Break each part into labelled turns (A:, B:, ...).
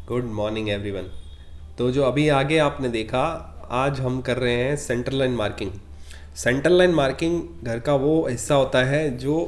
A: Good morning everyone. तो जो अभी आगे आपने देखा, आज हम कर रहे हैं centre line marking. Centre line marking घर का वो हिस्सा होता है जो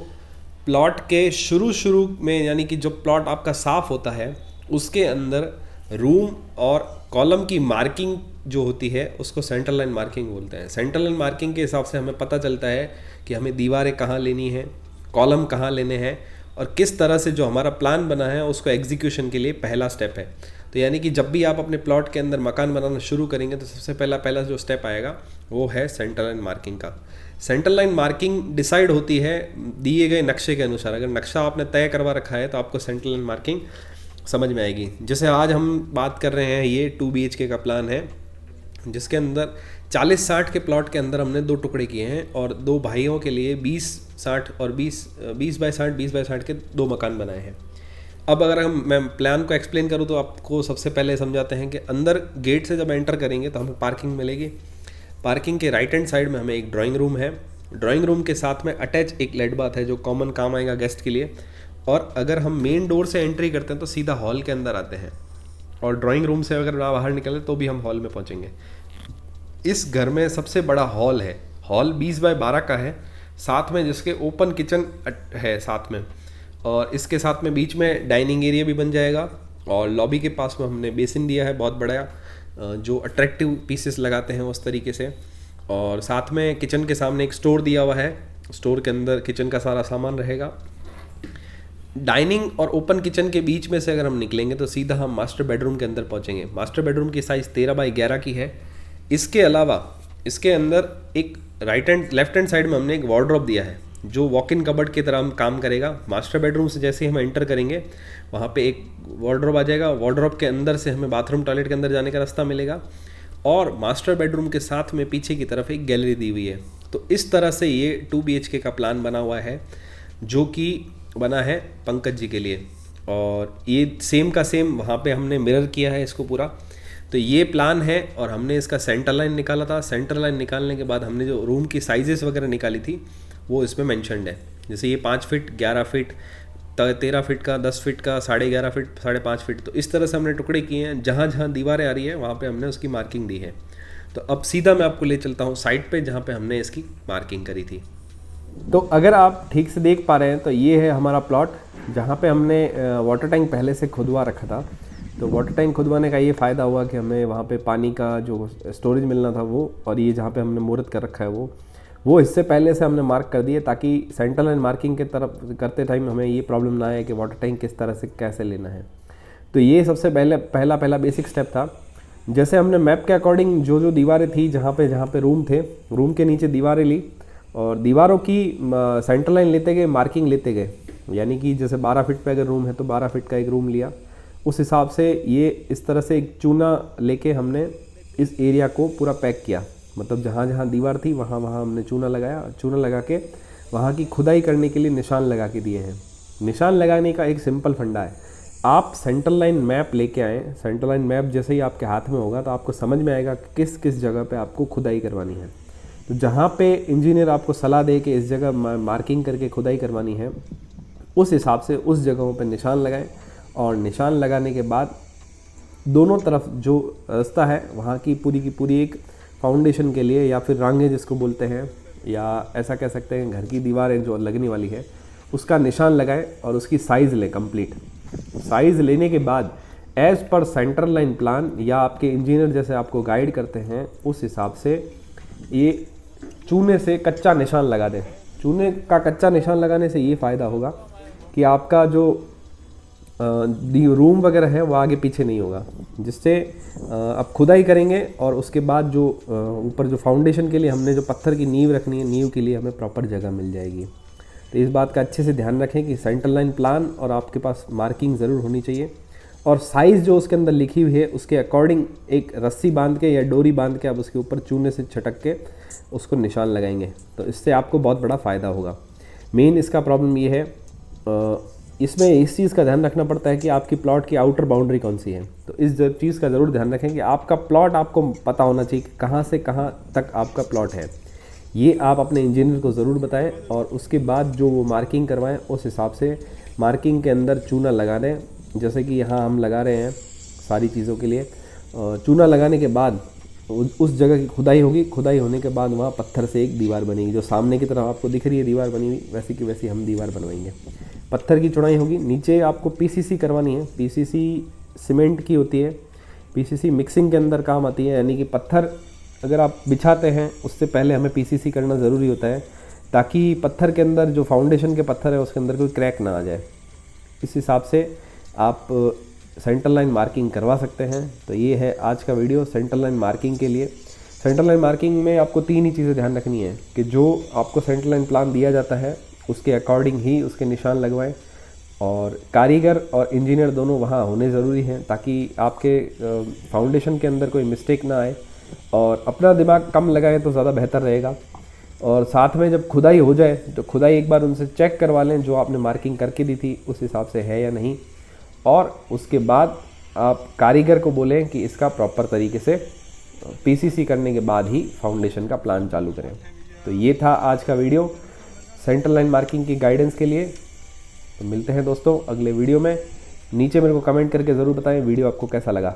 A: प्लॉट के शुरू में, यानी कि जो प्लॉट आपका साफ होता है उसके अंदर रूम और कॉलम की मार्किंग जो होती है उसको सेंटर लाइन मार्किंग बोलते हैं। सेंटर लाइन मार्किंग के हिसाब से हमें पता चलता है कि हमें दीवारें कहाँ लेनी है, कॉलम कहाँ लेने हैं, और किस तरह से जो हमारा प्लान बना है उसको एग्जीक्यूशन के लिए पहला स्टेप है। तो यानी कि जब भी आप अपने प्लॉट के अंदर मकान बनाना शुरू करेंगे तो सबसे पहला जो स्टेप आएगा वो है सेंटर लाइन मार्किंग का। सेंटर लाइन मार्किंग डिसाइड होती है दिए गए नक्शे के अनुसार। अगर नक्शा आपने तय करवा रखा है तो आपको सेंटर लाइन मार्किंग समझ में आएगी। जैसे आज हम बात कर रहे हैं, ये 2 BHK का प्लान है जिसके अंदर 40-60 के प्लॉट के अंदर हमने 2 टुकड़े किए हैं और 2 भाइयों के लिए 20-60 और 20 बाय 60 के 2 मकान बनाए हैं। अब अगर मैं प्लान को एक्सप्लेन करूँ तो आपको सबसे पहले समझाते हैं कि अंदर गेट से जब एंटर करेंगे तो हमें पार्किंग मिलेगी। पार्किंग के राइट हैंड साइड में हमें एक ड्राइंग रूम है। ड्राइंग रूम के साथ में अटैच एक लेट बाथ है जो कॉमन काम आएगा गेस्ट के लिए। और अगर हम मेन डोर से एंट्री करते हैं तो सीधा हॉल के अंदर आते हैं, और ड्राइंग रूम से अगर बाहर निकले तो भी हम हॉल में पहुंचेंगे। इस घर में सबसे बड़ा हॉल है। हॉल 20 बाय 12 का है, साथ में जिसके ओपन किचन है साथ में, और इसके साथ में बीच में डाइनिंग एरिया भी बन जाएगा। और लॉबी के पास में हमने बेसिन दिया है बहुत बड़ा, जो अट्रैक्टिव पीसेस लगाते हैं उस तरीके से। और साथ में किचन के सामने एक स्टोर दिया हुआ है, स्टोर के अंदर किचन का सारा सामान रहेगा। डाइनिंग और ओपन किचन के बीच में से अगर हम निकलेंगे तो सीधा हम मास्टर बेडरूम के अंदर पहुंचेंगे। मास्टर बेडरूम की साइज़ 13 बाई 11 की है। इसके अलावा इसके अंदर एक लेफ्ट हैंड साइड में हमने एक वार्डरोब दिया है जो वॉक इन कबर्ड की तरह काम करेगा। मास्टर बेडरूम से जैसे ही हम एंटर करेंगे वहाँ पे एक वार्डरोब आ जाएगा। वार्डरोब के अंदर से हमें बाथरूम टॉयलेट के अंदर जाने का रास्ता मिलेगा, और मास्टर बेडरूम के साथ में पीछे की तरफ एक गैलरी दी हुई है। तो इस तरह से ये 2 BHK का प्लान बना हुआ है जो कि बना है पंकज जी के लिए। और ये सेम का सेम वहाँ पे हमने मिरर किया है इसको पूरा। तो ये प्लान है और हमने इसका सेंटर लाइन निकाला था। सेंटर लाइन निकालने के बाद हमने जो रूम की साइजेस वगैरह निकाली थी वो इसमें मेंशन्ड है। जैसे ये 5 फीट, 11 फीट, 13 फीट का, 10 फीट का, 11.5 फीट, 5.5 फीट। तो इस तरह से हमने टुकड़े किए हैं। जहाँ जहाँ दीवारें आ रही है वहाँ पे हमने उसकी मार्किंग दी है। तो अब सीधा मैं आपको ले चलता हूँ साइड पे जहाँ पे हमने इसकी मार्किंग करी थी। तो अगर आप ठीक से देख पा रहे हैं तो ये है हमारा प्लॉट जहाँ पे हमने वाटर टैंक पहले से खुदवा रखा था। तो वाटर टैंक खुदवाने का ये फ़ायदा हुआ कि हमें वहाँ पे पानी का जो स्टोरेज मिलना था वो, और ये जहाँ पे हमने मुहूर्त कर रखा है वो हिस्से पहले से हमने मार्क कर दिए, ताकि सेंटर लाइन मार्किंग के तरफ करते टाइम हमें ये प्रॉब्लम ना आए कि वाटर टैंक किस तरह से कैसे लेना है। तो ये सबसे पहला बेसिक स्टेप था। जैसे हमने मैप के अकॉर्डिंग जो दीवारें थी, जहाँ पे रूम थे, रूम के नीचे दीवारें ली और दीवारों की सेंटर लाइन लेते गए, मार्किंग लेते गए। यानी कि जैसे 12 फीट पे अगर रूम है तो 12 फीट का एक रूम लिया। उस हिसाब से ये इस तरह से एक चूना लेके हमने इस एरिया को पूरा पैक किया। मतलब जहाँ जहाँ दीवार थी वहाँ वहाँ हमने चूना लगाया। चूना लगा के वहाँ की खुदाई करने के लिए निशान लगा के दिए हैं। निशान लगाने का एक सिंपल फंडा है, आप सेंटर लाइन मैप लेके आएँ। सेंटर लाइन मैप जैसे ही आपके हाथ में होगा तो आपको समझ में आएगा कि किस किस जगह पे आपको खुदाई करवानी है। तो जहाँ पे इंजीनियर आपको सलाह दे कि इस जगह मार्किंग करके खुदाई करवानी है, उस हिसाब से उस जगहों पे निशान लगाएं। और निशान लगाने के बाद दोनों तरफ जो रास्ता है वहाँ की पूरी एक फाउंडेशन के लिए, या फिर रांगे जिसको बोलते हैं, या ऐसा कह सकते हैं घर की दीवारें जो लगने वाली है उसका निशान लगाएं और उसकी साइज़ लें कंप्लीट। साइज़ लेने के बाद as per centre line plan या आपके इंजीनियर जैसे आपको गाइड करते हैं उस हिसाब से ये चूने से कच्चा निशान लगा दें। चूने का कच्चा निशान लगाने से ये फ़ायदा होगा कि आपका जो रूम वगैरह है वो आगे पीछे नहीं होगा, जिससे आप खुदाई करेंगे और उसके बाद जो ऊपर जो फाउंडेशन के लिए हमने जो पत्थर की नींव रखनी है, नींव के लिए हमें प्रॉपर जगह मिल जाएगी। तो इस बात का अच्छे से ध्यान रखें कि सेंटर लाइन प्लान और आपके पास मार्किंग ज़रूर होनी चाहिए, और साइज़ जो उसके अंदर लिखी हुई है उसके अकॉर्डिंग एक रस्सी बांध के या डोरी बांध के आप उसके ऊपर चूने से छटक के उसको निशान लगाएंगे। तो इससे आपको बहुत बड़ा फ़ायदा होगा। मेन इसका प्रॉब्लम ये है, इसमें इस चीज़ का ध्यान रखना पड़ता है कि आपकी प्लॉट की आउटर बाउंड्री कौन सी है। तो इस चीज़ का ज़रूर ध्यान रखें कि आपका प्लॉट आपको पता होना चाहिए कि कहाँ से कहाँ तक आपका प्लॉट है। ये आप अपने इंजीनियर को ज़रूर बताएं और उसके बाद जो वो मार्किंग करवाएं उस हिसाब से मार्किंग के अंदर चूना लगा दें। जैसे कि यहाँ हम लगा रहे हैं सारी चीज़ों के लिए। चूना लगाने के बाद उस जगह की खुदाई होगी, खुदाई होने के बाद वहाँ पत्थर से एक दीवार बनेगी। जो सामने की तरफ आपको दिख रही है दीवार बनी हुई, वैसी की वैसी हम दीवार बनवाएंगे। पत्थर की चौड़ाई होगी। नीचे आपको पीसीसी करवानी है। पीसीसी सीमेंट की होती है, पीसीसी मिक्सिंग के अंदर काम आती है। यानी कि पत्थर अगर आप बिछाते हैं उससे पहले हमें पीसीसी करना ज़रूरी होता है, ताकि पत्थर के अंदर जो फाउंडेशन के पत्थर है उसके अंदर कोई क्रैक ना आ जाए। इस हिसाब से आप सेंटर लाइन मार्किंग करवा सकते हैं। तो ये है आज का वीडियो सेंटर लाइन मार्किंग के लिए। सेंटर लाइन मार्किंग में आपको 3 ही चीज़ें ध्यान रखनी है कि जो आपको सेंटर लाइन प्लान दिया जाता है उसके अकॉर्डिंग ही उसके निशान लगवाएं, और कारीगर और इंजीनियर दोनों वहाँ होने ज़रूरी हैं ताकि आपके फाउंडेशन के अंदर कोई मिस्टेक ना आए। और अपना दिमाग कम लगाएं तो ज़्यादा बेहतर रहेगा। और साथ में जब खुदाई हो जाए तो खुदाई एक बार उनसे चेक करवा लें, जो आपने मार्किंग करके दी थी उस हिसाब से है या नहीं। और उसके बाद आप कारीगर को बोलें कि इसका प्रॉपर तरीके से पीसीसी करने के बाद ही फाउंडेशन का प्लान चालू करें। तो ये था आज का वीडियो सेंटर लाइन मार्किंग की गाइडेंस के लिए। तो मिलते हैं दोस्तों अगले वीडियो में। नीचे मेरे को कमेंट करके ज़रूर बताएं वीडियो आपको कैसा लगा।